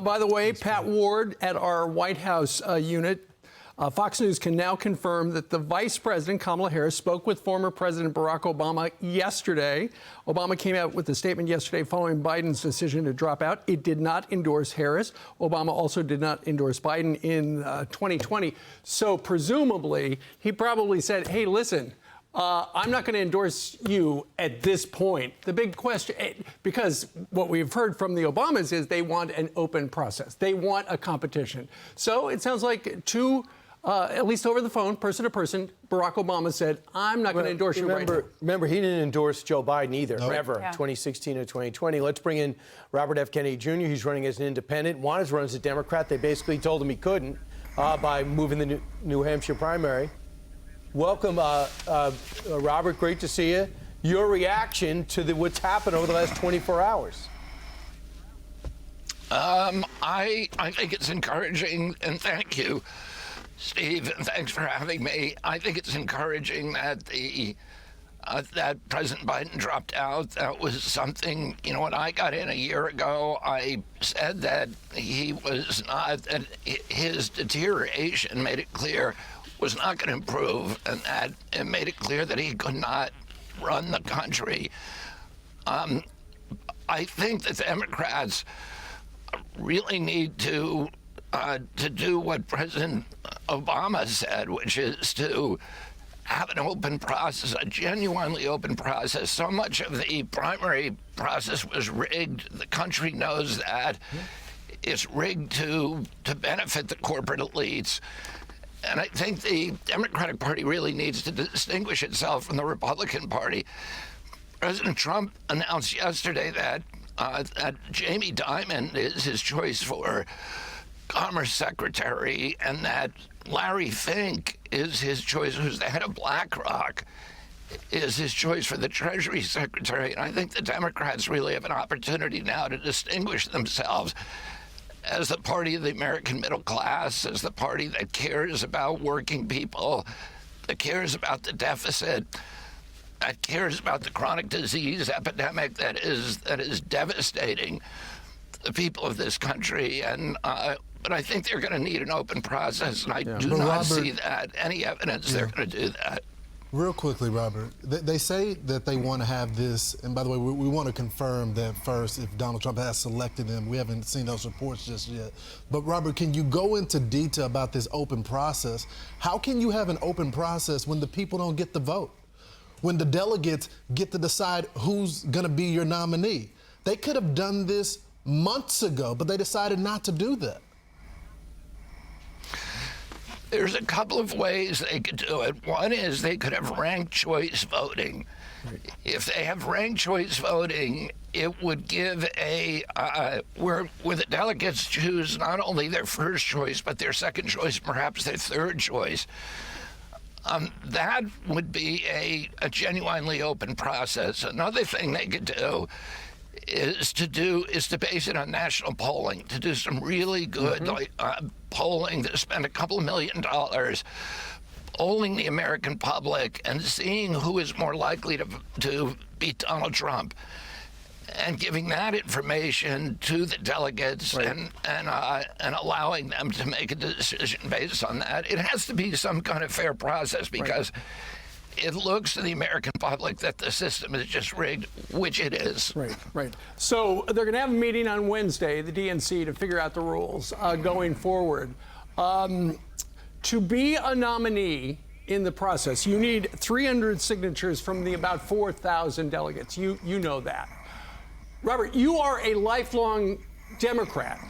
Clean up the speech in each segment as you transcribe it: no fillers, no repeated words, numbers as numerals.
By the way, Pat Ward at our White House unit, Fox News can now confirm that the Vice President, Kamala Harris, spoke with former President Barack Obama yesterday. Obama came out with a statement yesterday following Biden's decision to drop out. It did not endorse Harris. Obama also did not endorse Biden in 2020. So presumably, he probably said, hey, listen, I'm not going to endorse you at this point. The big question, because what we've heard from the Obamas is they want an open process. They want a competition. So it sounds like at least over the phone, person to person, Barack Obama said, I'm not going to endorse you right now. Remember, he didn't endorse Joe Biden either, Nope. ever, 2016 or 2020. Let's bring in Robert F. Kennedy Jr. He's running as an independent, wanted to run as a Democrat. They basically told him he couldn't by moving the New Hampshire primary. Welcome, Robert. Great to see you. Your reaction to what's happened over the last 24 hours? I think it's encouraging, and thank you, Steve, and thanks for having me. I think it's encouraging that that President Biden dropped out. That was something, you know, when I got in a year ago, I said that he was not, that his deterioration made it clear was not going to improve, and that it made it clear that he could not run the country. I think the Democrats really need to do what President Obama said, which is to have an open process, a genuinely open process. So much of the primary process was rigged. The country knows that. It's rigged to benefit the corporate elites. And I think the Democratic Party really needs to distinguish itself from the Republican Party. President Trump announced yesterday that Jamie Dimon is his choice for Commerce Secretary, and that Larry Fink is his choice, who's the head of BlackRock, is his choice for the Treasury Secretary. And I think the Democrats really have an opportunity now to distinguish themselves as the party of the American middle class, as the party that cares about working people, that cares about the deficit, that cares about the chronic disease epidemic that is devastating the people of this country. And but I think they're going to need an open process, and I do not see that any evidence they're going to do that. Real quickly, Robert, they say that they want to have this, and by the way, we want to confirm that first if Donald Trump has selected them. We haven't seen those reports just yet. But Robert, can you go into detail about this open process? How can you have an open process when the people don't get the vote? When the delegates get to decide who's going to be your nominee? They could have done this months ago, but they decided not to do that. There's a couple of ways they could do it. One is they could have ranked choice voting. Right. If they have ranked choice voting, it would give where the delegates choose not only their first choice, but their second choice, perhaps their third choice. That would be a genuinely open process. Another thing they could do is to base it on national polling, to do some really good polling, to spend a couple $1 million polling the American public and seeing who is more likely to beat Donald Trump, and giving that information to the delegates, and allowing them to make a decision based on that. It has to be some kind of fair process, because it looks to the American public that the system is just rigged, which it is. Right. So they're going to have a meeting on Wednesday, the DNC, to figure out the rules going forward. To be a nominee in the process, you need 300 signatures from the about 4,000 delegates. You know that. Robert, you are a lifelong Democrat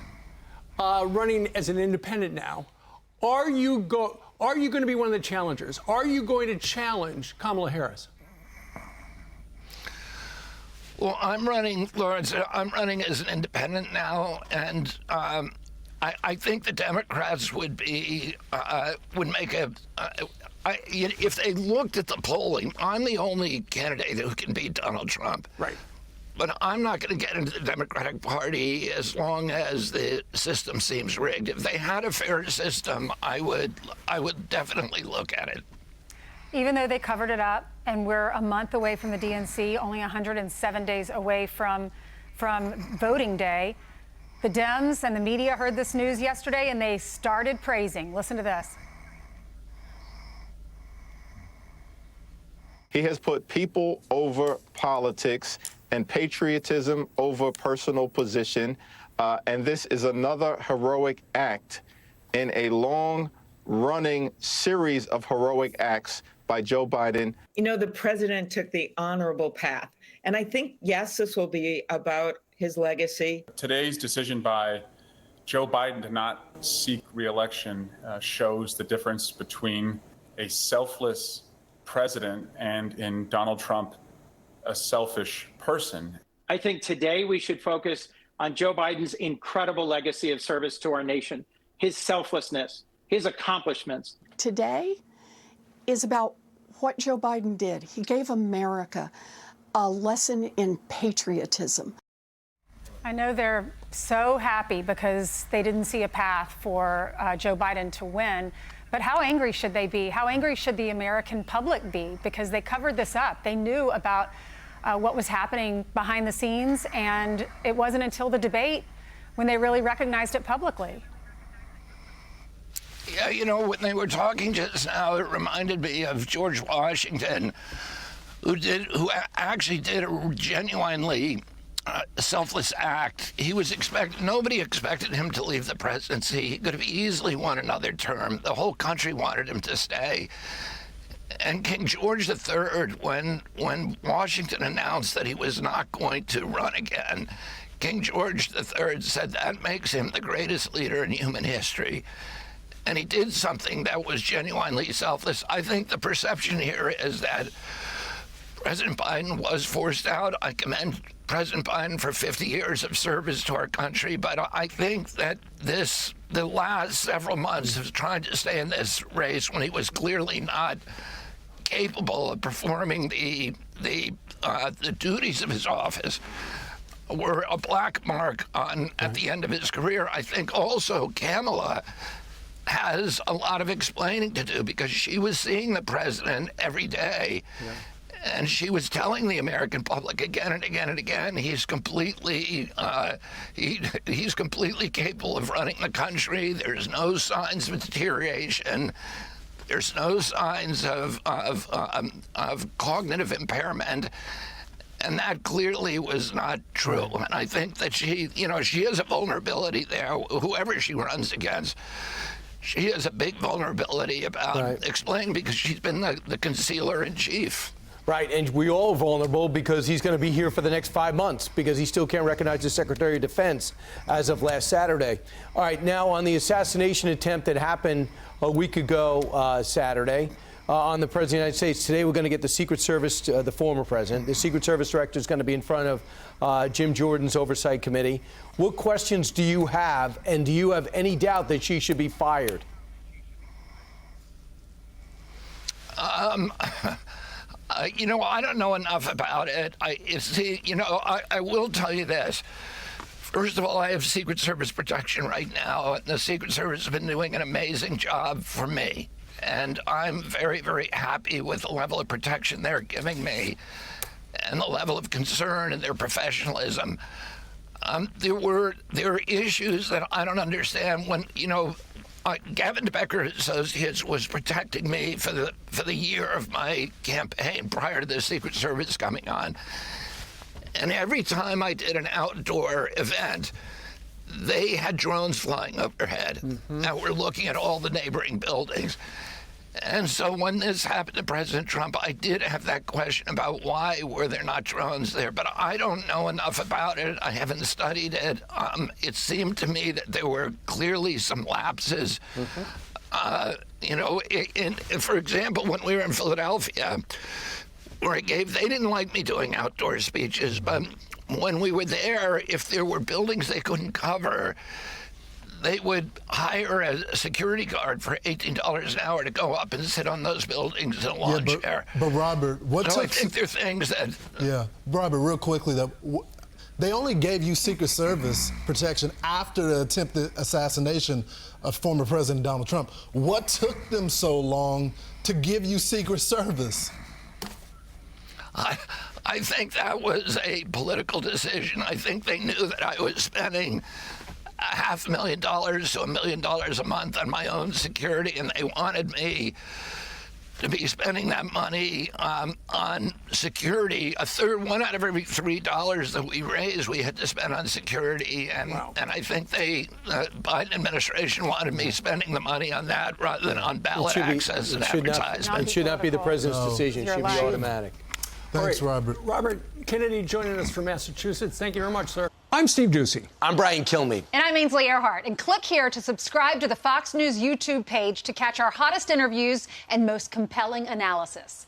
running as an independent now. Are you going to be one of the challengers? Are you going to challenge Kamala Harris? Well, I'm running, Lawrence. I'm running as an independent now, and I think the Democrats would make if they looked at the polling. I'm the only candidate who can beat Donald Trump. Right. But I'm not going to get into the Democratic Party as long as the system seems rigged. If they had a fair system, I would definitely look at it. Even though they covered it up, and we're a month away from the DNC, only 107 days away from voting day, The Dems and the media heard this news yesterday, and they started praising. Listen to this. He has put people over politics and patriotism over personal position. And this is another heroic act in a long-running series of heroic acts by Joe Biden. You know, the president took the honorable path. And I think, yes, this will be about his legacy. Today's decision by Joe Biden to not seek re-election shows the difference between a selfless president and, in Donald Trump, a selfish person. I think today we should focus on Joe Biden's incredible legacy of service to our nation, his selflessness, his accomplishments. Today is about what Joe Biden did. He gave America a lesson in patriotism. I know they're so happy because they didn't see a path for Joe Biden to win. But how angry should they be? How angry should the American public be? Because they covered this up. They knew about what was happening behind the scenes, and it wasn't until the debate when they really recognized it publicly. Yeah, you know, when they were talking just now, it reminded me of George Washington, who actually did a genuinely selfless act. Nobody expected him to leave the presidency. He could have easily won another term. The whole country wanted him to stay. And King George III, when Washington announced that he was not going to run again, King George III said that makes him the greatest leader in human history. And he did something that was genuinely selfless. I think the perception here is that President Biden was forced out. I commend President Biden for 50 years of service to our country, but I think that the last several months of trying to stay in this race when he was clearly not capable of performing the duties of his office were a black mark at the end of his career. I think also Kamala has a lot of explaining to do because she was seeing the president every day. Yeah. And she was telling the American public again and again and again, he's completely capable of running the country. There's no signs of deterioration. There's no signs of cognitive impairment. And that clearly was not true. And I think that she has a vulnerability there, whoever she runs against. She has a big vulnerability about explaining because she's been the concealer in chief. Right, and we all are vulnerable because he's going to be here for the next 5 months because he still can't recognize the Secretary of Defense as of last Saturday. All right, now on the assassination attempt that happened a week ago Saturday on the President of the United States, today we're going to get the Secret Service, the former president. The Secret Service director is going to be in front of Jim Jordan's Oversight Committee. What questions do you have, and do you have any doubt that she should be fired? I don't know enough about it. I will tell you this. First of all, I have Secret Service protection right now, and the Secret Service has been doing an amazing job for me. And I'm very, very happy with the level of protection they're giving me and the level of concern and their professionalism. There are issues that I don't understand when, Gavin Becker Associates was protecting me for the year of my campaign prior to the Secret Service coming on. And every time I did an outdoor event, they had drones flying overhead. Mm-hmm. And we're looking at all the neighboring buildings. And so when this happened to President Trump, I did have that question about why were there not drones there. But I don't know enough about it. I haven't studied it. It seemed to me that there were clearly some lapses. Mm-hmm. For example, when we were in Philadelphia, where they didn't like me doing outdoor speeches, but when we were there, if there were buildings they couldn't cover, they would hire a security guard for $18 an hour to go up and sit on those buildings in a lawn chair. But Robert, I think there are things that... Yeah, Robert, real quickly, they only gave you Secret Service protection after the attempted assassination of former President Donald Trump. What took them so long to give you Secret Service? I think that was a political decision. I think they knew that I was spending $500,000 to $1 million a month on my own security, and they wanted me to be spending that money on security. One out of every $3 that we raised, we had to spend on security. And I think the Biden administration wanted me spending the money on that rather than on ballot access and advertisement. It should not be the president's decision. It should be automatic. Thanks, Right. Robert. Robert Kennedy joining us from Massachusetts. Thank you very much, sir. I'm Steve Ducey. I'm Brian Kilmeade. And I'm Ainsley Earhart. And click here to subscribe to the Fox News YouTube page to catch our hottest interviews and most compelling analysis.